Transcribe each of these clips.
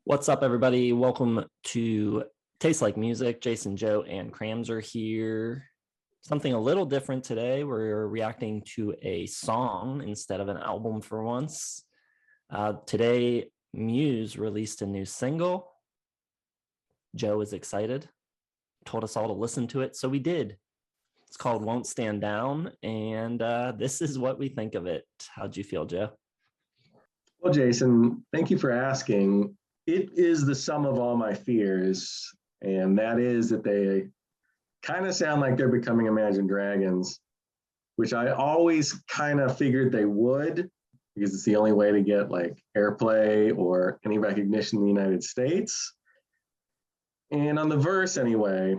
What's up, everybody? Welcome to Taste Like Music. Jason, Joe, and Crams are here. Something a little different today. We're reacting to a song instead of an album for once. Today, Muse released a new single. Joe is excited, told us all to listen to it, so we did. It's called Won't Stand Down, and this is what we think of it. How'd you feel, Joe? Well, Jason, thank you for asking. It is the sum of all my fears, and that is that they kind of sound like they're becoming Imagine Dragons, which I always kind of figured they would, because it's the only way to get like airplay or any recognition in the United States. And on the verse, anyway,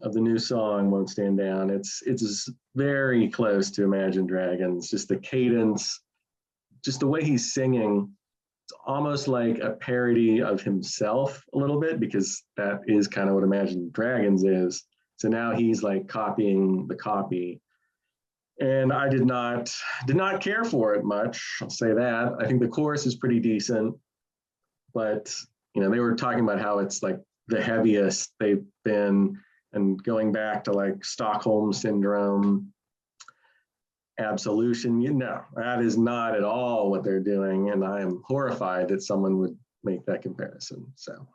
of the new song "Won't Stand Down," it's very close to Imagine Dragons. Just the cadence, just the way he's singing. It's almost like a parody of himself a little bit, because that is kind of what Imagine Dragons is. So now he's like copying the copy. And I did not care for it much, I'll say that. I think the chorus is pretty decent, but they were talking about how it's like the heaviest they've been, and going back to like Stockholm Syndrome, Absolution. That is not at all what they're doing, and I am horrified that someone would make that comparison. So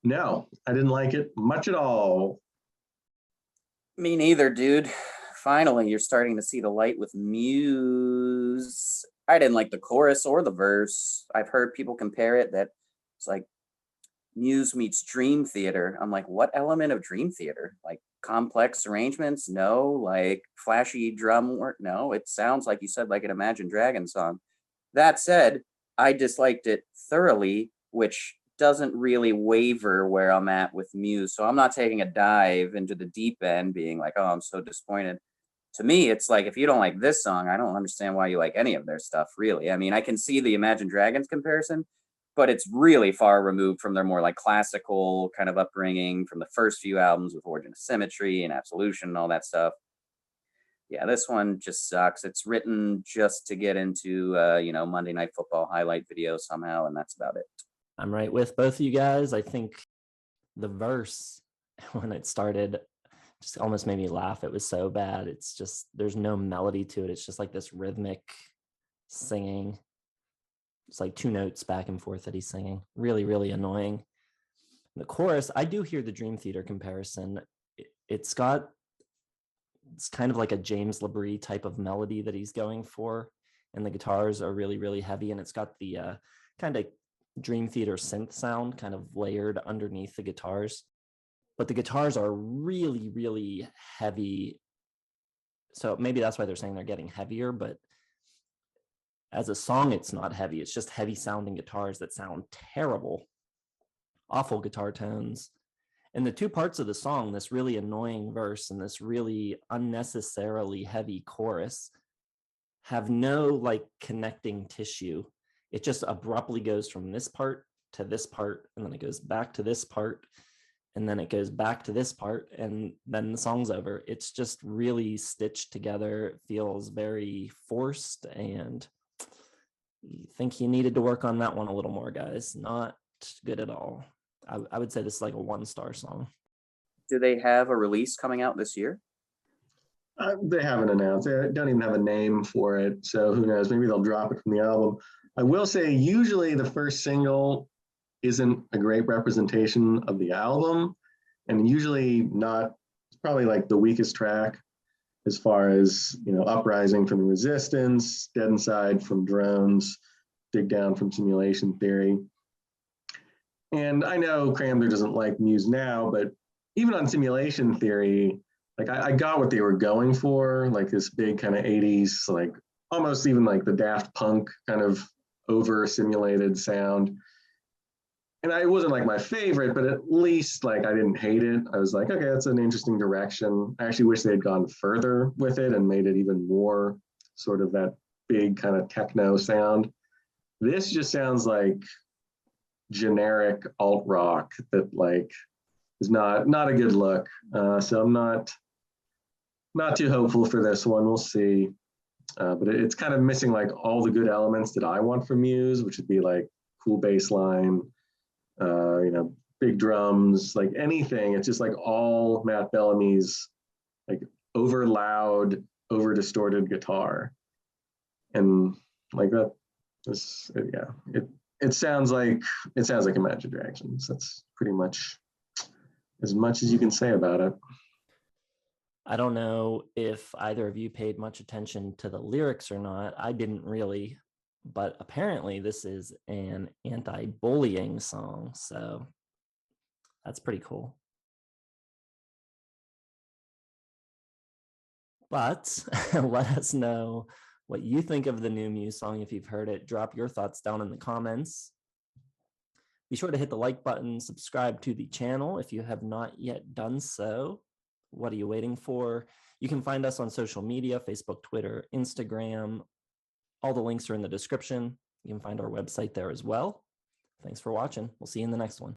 no, I didn't like it much at all. Me neither, dude. Finally, you're starting to see the light with Muse. I didn't like the chorus or the verse. I've heard people compare it, that it's like Muse meets Dream Theater. I'm like, what element of Dream Theater? Like complex arrangements? No. Like flashy drum work? No. It sounds like you said, like an Imagine Dragons song. That said, I disliked it thoroughly, which doesn't really waver where I'm at with Muse. So I'm not taking a dive into the deep end being like, oh, I'm so disappointed. To me, it's like, if you don't like this song, I don't understand why you like any of their stuff, really. I mean, I can see the Imagine Dragons comparison, but it's really far removed from their more like classical kind of upbringing from the first few albums with Origin of Symmetry and Absolution and all that stuff. Yeah, this one just sucks. It's written just to get into, Monday Night Football highlight video somehow, and that's about it. I'm right with both of you guys. I think the verse, when it started, just almost made me laugh. It was so bad. It's just, there's no melody to it. It's just like this rhythmic singing. It's like two notes back and forth that he's singing. Really, really annoying. The chorus, I do hear the Dream Theater comparison. It's kind of like a James LaBrie type of melody that he's going for. And the guitars are really, really heavy. And it's got the kind of Dream Theater synth sound kind of layered underneath the guitars. But the guitars are really, really heavy. So maybe that's why they're saying they're getting heavier, but as a song, it's not heavy. It's just heavy sounding guitars that sound terrible. Awful guitar tones. And the two parts of the song, this really annoying verse and this really unnecessarily heavy chorus, have no like connecting tissue. It just abruptly goes from this part to this part, and then it goes back to this part, and then it goes back to this part, and then the song's over. It's just really stitched together. It feels very forced, and you think you needed to work on that one a little more, guys. Not good at all. I would say this is like a 1-star song. Do they have a release coming out this year? They haven't announced. They don't even have a name for it, so who knows? Maybe they'll drop it from the album. I will say, usually the first single isn't a great representation of the album, and usually not. It's probably like the weakest track as far as, Uprising from the Resistance, Dead Inside from Drones, Dig Down from Simulation Theory. And I know Cramler doesn't like Muse now, but even on Simulation Theory, like I got what they were going for, like this big kind of 80s, like almost even like the Daft Punk kind of over simulated sound. And it wasn't like my favorite, but at least like I didn't hate it. I was like, okay, that's an interesting direction. I actually wish they had gone further with it and made it even more sort of that big kind of techno sound. This just sounds like generic alt rock that like is not a good look. So I'm not too hopeful for this one. We'll see. But it's kind of missing like all the good elements that I want from Muse, which would be like cool bass line, big drums, like anything. It's just like all Matt Bellamy's like over loud, over distorted guitar. And like that, it sounds like Imagine Dragons. That's pretty much as you can say about it. I don't know if either of you paid much attention to the lyrics or not. I didn't really, but apparently this is an anti-bullying song, so that's pretty cool. But let us know what you think of the new Muse song. If you've heard it, drop your thoughts down in the comments. Be sure to hit the like button, subscribe to the channel if you have not yet done so. What are you waiting for? You can find us on social media, Facebook, Twitter, Instagram. All the links are in the description. You can find our website there as well. Thanks for watching. We'll see you in the next one.